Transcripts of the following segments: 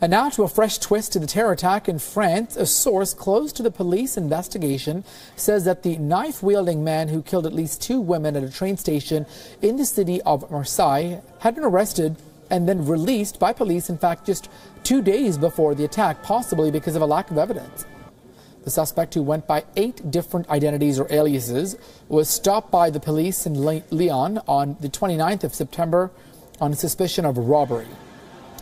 And now to a fresh twist to the terror attack in France. A source close to the police investigation says that the knife-wielding man who killed at least 2 women at a train station in the city of Marseille had been arrested and then released by police, in fact, just 2 days before the attack, possibly because of a lack of evidence. The suspect, who went by 8 different identities or aliases, was stopped by the police in WION on the 29th of September on suspicion of robbery.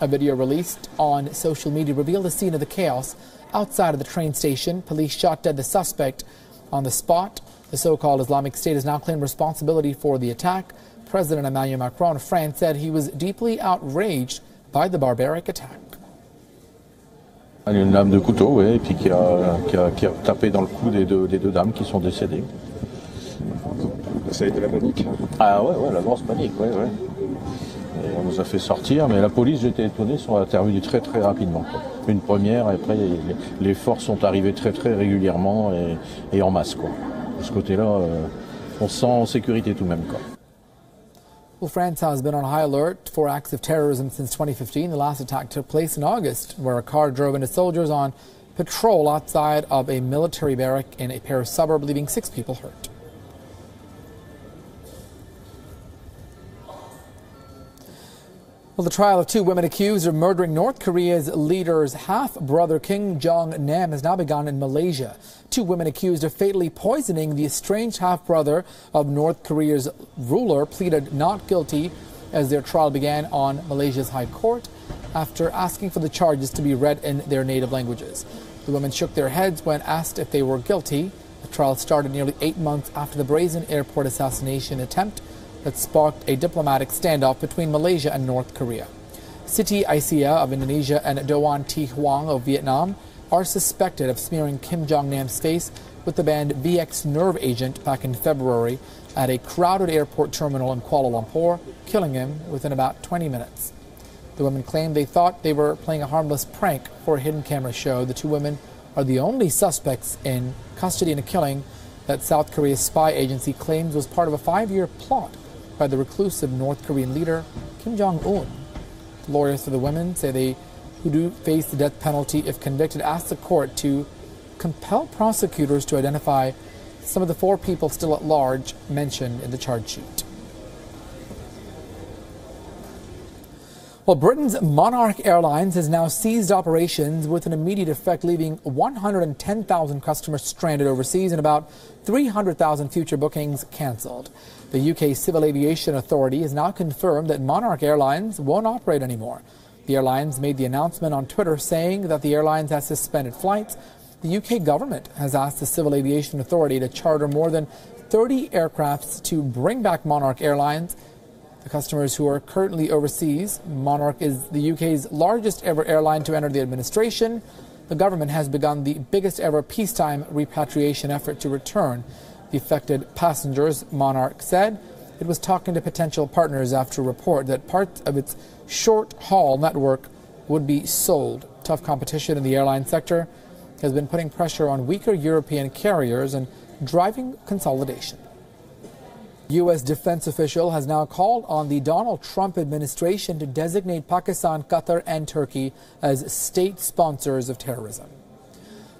A video released on social media revealed the scene of the chaos outside of the train station. Police shot dead the suspect on the spot. The so-called Islamic State has now claimed responsibility for the attack. President Emmanuel Macron of France said he was deeply outraged by the barbaric attack. Une lame de couteau, oui, et puis qui a tapé dans le cou des deux dames qui sont décédées. Ça a été la panique. Ah ouais, la grosse panique, ouais. Et on nous a fait sortir, mais la police, j'étais étonné, sont intervenus très rapidement, quoi. Une première, et après les forces sont arrivées très régulièrement et en masse, quoi. De ce côté-là, on se sent en sécurité tout de même, quoi. Well, France has been on high alert for acts of terrorism since 2015. The last attack took place in August, where a car drove into soldiers on patrol outside of a military barrack in a Paris suburb, leaving 6 people hurt. Well, the trial of 2 women accused of murdering North Korea's leader's half-brother Kim Jong-nam has now begun in Malaysia. 2 women accused of fatally poisoning the estranged half-brother of North Korea's ruler pleaded not guilty as their trial began on Malaysia's High Court after asking for the charges to be read in their native languages. The women shook their heads when asked if they were guilty. The trial started nearly 8 months after the brazen airport assassination attempt that sparked a diplomatic standoff between Malaysia and North Korea. Siti Aisyah of Indonesia and Doan Thi Huang of Vietnam are suspected of smearing Kim Jong-nam's face with the banned VX nerve agent back in February at a crowded airport terminal in Kuala Lumpur, killing him within about 20 minutes. The women claimed they thought they were playing a harmless prank for a hidden camera show. The 2 women are the only suspects in custody in a killing that South Korea's spy agency claims was part of a 5-year plot by the reclusive North Korean leader Kim Jong-un. Lawyers for the women say they who do face the death penalty if convicted asked the court to compel prosecutors to identify some of the 4 people still at large mentioned in the charge sheet. Well, Britain's Monarch Airlines has now ceased operations with an immediate effect, leaving 110,000 customers stranded overseas and about 300,000 future bookings cancelled. The UK Civil Aviation Authority has now confirmed that Monarch Airlines won't operate anymore. The airlines made the announcement on Twitter saying that the airlines has suspended flights. The UK government has asked the Civil Aviation Authority to charter more than 30 aircrafts to bring back Monarch Airlines. The customers who are currently overseas, Monarch is the UK's largest ever airline to enter the administration. The government has begun the biggest ever peacetime repatriation effort to return the affected passengers. Monarch said it was talking to potential partners after a report that parts of its short-haul network would be sold. Tough competition in the airline sector has been putting pressure on weaker European carriers and driving consolidation. U.S. defense official has now called on the Donald Trump administration to designate Pakistan, Qatar and Turkey as state sponsors of terrorism.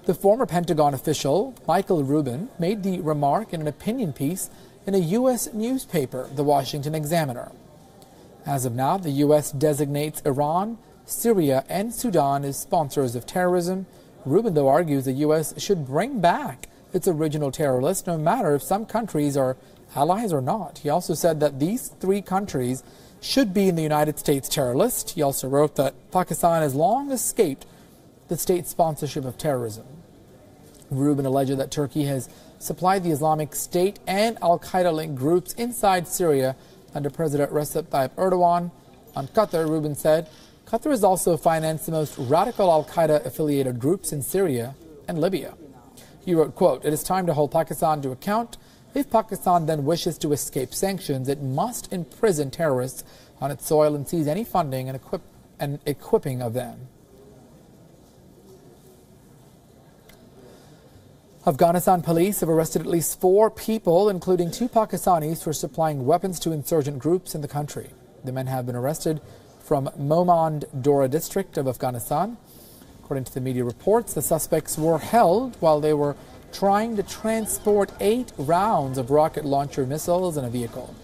The former Pentagon official, Michael Rubin, made the remark in an opinion piece in a U.S. newspaper, The Washington Examiner. As of now, the U.S. designates Iran, Syria and Sudan as sponsors of terrorism. Rubin, though, argues the U.S. should bring back its original terror list, no matter if some countries are allies or not. He also said that these 3 countries should be in the United States terror list. He also wrote that Pakistan has long escaped the state sponsorship of terrorism. Rubin alleged that Turkey has supplied the Islamic State and al-Qaeda-linked groups inside Syria under President Recep Tayyip Erdogan. On Qatar, Rubin said, Qatar has also financed the most radical al-Qaeda-affiliated groups in Syria and Libya. He wrote, quote, "It is time to hold Pakistan to account. If Pakistan then wishes to escape sanctions, it must imprison terrorists on its soil and seize any funding and equipping of them." Afghanistan police have arrested at least 4 people, including 2 Pakistanis, for supplying weapons to insurgent groups in the country. The men have been arrested from Momand Dora district of Afghanistan. According to the media reports, the suspects were held while they were trying to transport 8 rounds of rocket launcher missiles in a vehicle.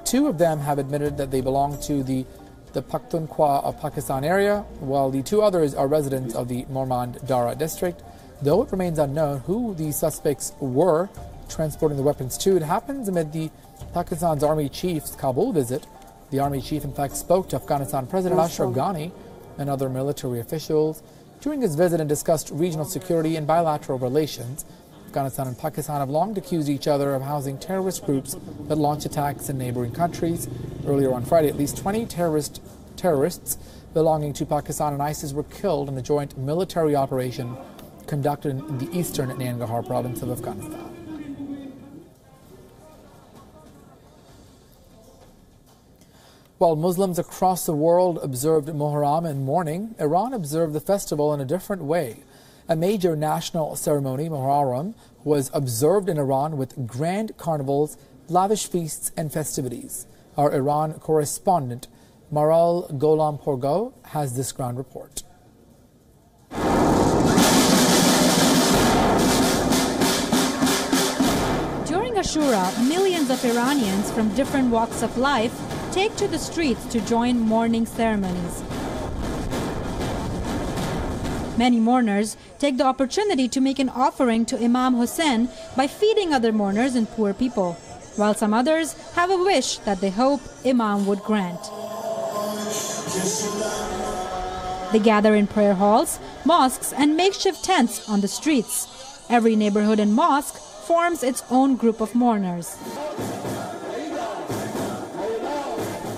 2 of them have admitted that they belong to the Pakhtunkhwa of Pakistan area, while the 2 others are residents of the Momand Dara district. Though it remains unknown who the suspects were transporting the weapons to, it happens amid the Pakistan's army chief's Kabul visit. The army chief, in fact, spoke to Afghanistan President Ashraf Ghani and other military officials during his visit and discussed regional security and bilateral relations. Afghanistan and Pakistan have long accused each other of housing terrorist groups that launch attacks in neighboring countries. Earlier on Friday, at least 20 terrorists belonging to Pakistan and ISIS were killed in a joint military operation conducted in the eastern Nangarhar province of Afghanistan. While Muslims across the world observed Muharram in mourning, Iran observed the festival in a different way. A major national ceremony, Muharram, was observed in Iran with grand carnivals, lavish feasts and festivities. Our Iran correspondent, Maral Gholampourgo, has this ground report. During Ashura, millions of Iranians from different walks of life take to the streets to join mourning ceremonies. Many mourners take the opportunity to make an offering to Imam Hussein by feeding other mourners and poor people, while some others have a wish that they hope Imam would grant. They gather in prayer halls, mosques and makeshift tents on the streets. Every neighborhood and mosque forms its own group of mourners.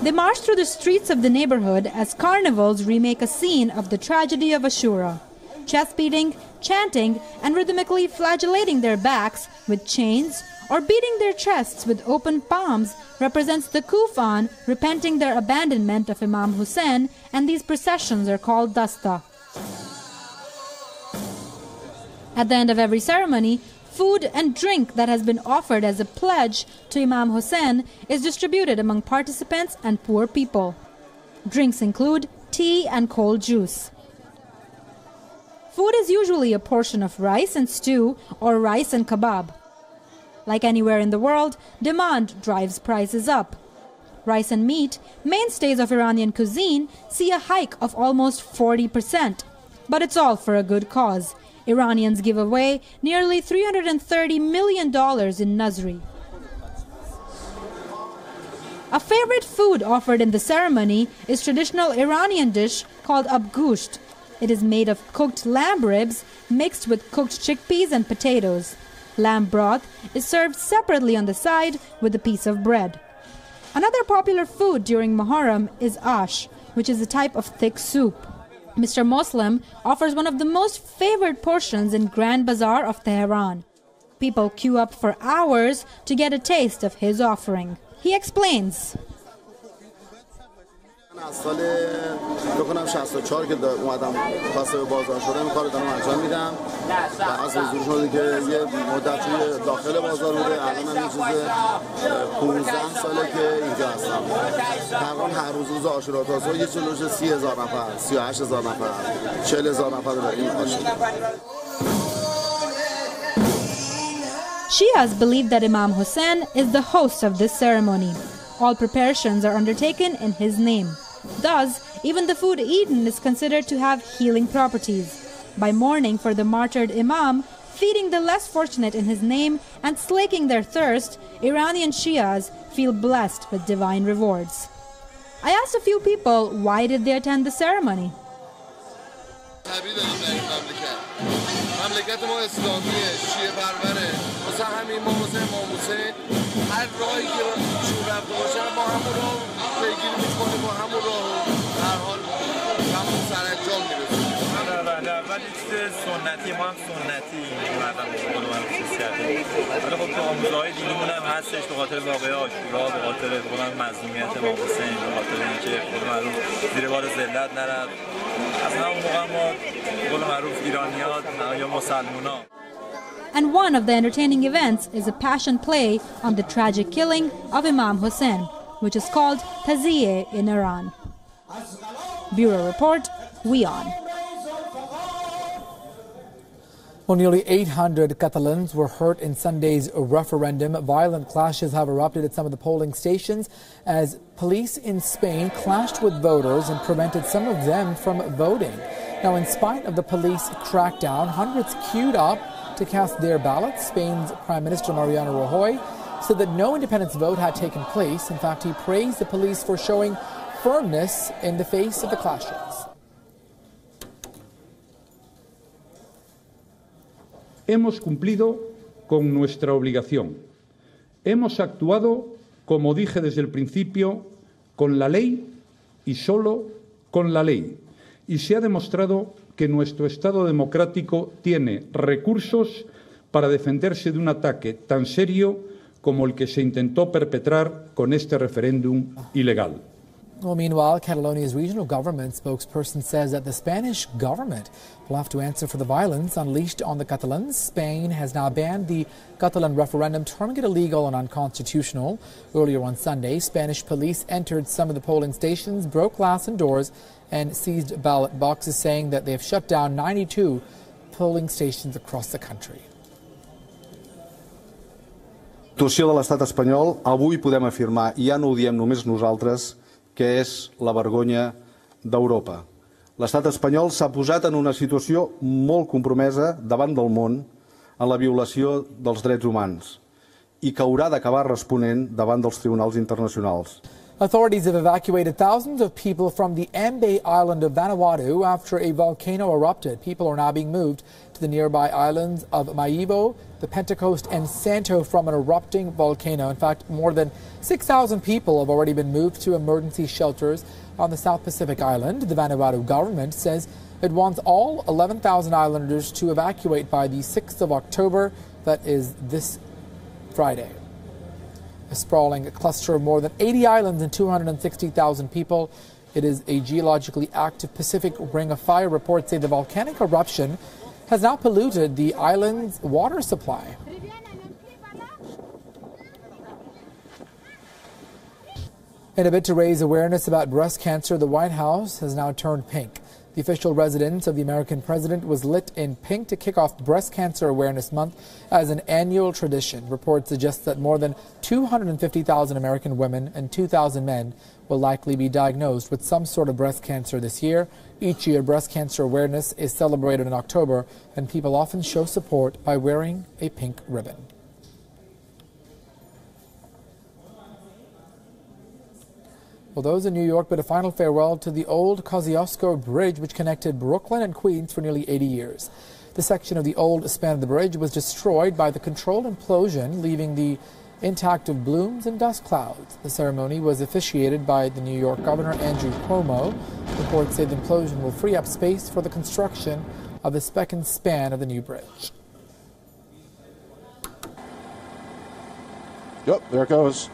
They march through the streets of the neighborhood as carnivals remake a scene of the tragedy of Ashura. Chest beating, chanting, and rhythmically flagellating their backs with chains or beating their chests with open palms represents the Kufan repenting their abandonment of Imam Hussein, and these processions are called dasta. At the end of every ceremony, food and drink that has been offered as a pledge to Imam Hussein is distributed among participants and poor people. Drinks include tea and cold juice. Food is usually a portion of rice and stew or rice and kebab. Like anywhere in the world, demand drives prices up. Rice and meat, mainstays of Iranian cuisine, see a hike of almost 40%. But it's all for a good cause. Iranians give away nearly $330 million in Nazri. A favorite food offered in the ceremony is traditional Iranian dish called abgusht. It is made of cooked lamb ribs mixed with cooked chickpeas and potatoes. Lamb broth is served separately on the side with a piece of bread. Another popular food during Muharram is ash, which is a type of thick soup. Mr. Muslim offers one of the most favored portions in Grand Bazaar of Tehran. People queue up for hours to get a taste of his offering. He explains. از سال بکنم 64 که اومدم خواسته به بازار شده این کارو دارم انجام میدم و از حضور شده که یه مدت توی داخل بازار بوده الان هم یه چیز 15 ساله که اینجا هستم تقریبا هر روز عاشورا تا صبح یه جلوش 30,000 نفر 38,000 نفر 40,000 نفر داریم عاشورا. Shias believe that Imam Hussein is the host of this ceremony. All preparations are undertaken in his name. Thus, even the food eaten is considered to have healing properties. By mourning for the martyred Imam, feeding the less fortunate in his name, and slaking their thirst, Iranian Shias feel blessed with divine rewards. I asked a few people why did they attend the ceremony. مملکت ما اسلامیه شیعه پروره واسه همین ما واسه امام حسین هر راهی که شور رفته باشه ما همون راه پیگیری میکنیم با همون راه هر حال همون سرانجام میرسیم. ولی چیز سنتی ما هم سنتی مردم به قول من چیز کردیم ولی خب تو آموزه‌های دینیمون هم هستش به خاطر واقعه عاشورا به خاطر مظلومیت امام حسین به خاطر اینکه به قول معروف زیر بار ذلت نرفت از همون موقع ما به قول معروف ایرانی‌ها یا مسلمان‌ها. And one of the entertaining events is a passion play on the tragic killing of Imam Hussein, which is called Taziyeh in Iran. Bureau Report, WION. Well, nearly 800 Catalans were hurt in Sunday's referendum. Violent clashes have erupted at some of the polling stations as police in Spain clashed with voters and prevented some of them from voting. Now, in spite of the police crackdown, hundreds queued up to cast their ballots. Spain's Prime Minister Mariano Rajoy said that no independence vote had taken place. In fact, he praised the police for showing firmness in the face of the clashes. Hemos cumplido con nuestra obligación. Hemos actuado, como dije desde el principio, con la ley y solo con la ley. Y se ha demostrado que nuestro Estado democrático tiene recursos para defenderse de un ataque tan serio como el que se intentó perpetrar con este referéndum ilegal. Well, meanwhile, Catalonia's regional government spokesperson says that the Spanish government will have to answer for the violence unleashed on the Catalans. Spain has now banned the Catalan referendum, terming it illegal and unconstitutional. Earlier on Sunday, Spanish police entered some of the polling stations, broke glass and doors, and seized ballot boxes, saying that they have shut down 92 polling stations across the country. La situació de l'estat espanyol, avui podem afirmar, i ja no ho diem només nosaltres, que és la vergonya d'Europa. L'estat espanyol s'ha posat en una situació molt compromesa davant del món en la violació dels drets humans i que haurà d'acabar responent davant dels tribunals internacionals. Authorities have evacuated thousands of people from the Ambae island of Vanuatu after a volcano erupted. People are now being moved to the nearby islands of Maibo, the Pentecost, and Santo from an erupting volcano. In fact, more than 6,000 people have already been moved to emergency shelters on the South Pacific island. The Vanuatu government says it wants all 11,000 islanders to evacuate by the 6th of October, that is this Friday. A sprawling cluster of more than 80 islands and 260,000 people. It is a geologically active Pacific Ring of Fire. Reports say the volcanic eruption has now polluted the island's water supply. In a bid to raise awareness about breast cancer, the White House has now turned pink. The official residence of the American president was lit in pink to kick off Breast Cancer Awareness Month as an annual tradition. Reports suggest that more than 250,000 American women and 2,000 men will likely be diagnosed with some sort of breast cancer this year. Each year, breast cancer awareness is celebrated in October, and people often show support by wearing a pink ribbon. Well, those in New York bid a final farewell to the old Kosciuszko Bridge, which connected Brooklyn and Queens for nearly 80 years. The section of the old span of the bridge was destroyed by the controlled implosion, leaving the intact of blooms and dust clouds. The ceremony was officiated by the New York Governor Andrew Cuomo. Reports say the implosion will free up space for the construction of the second span of the new bridge. Yep, there it goes.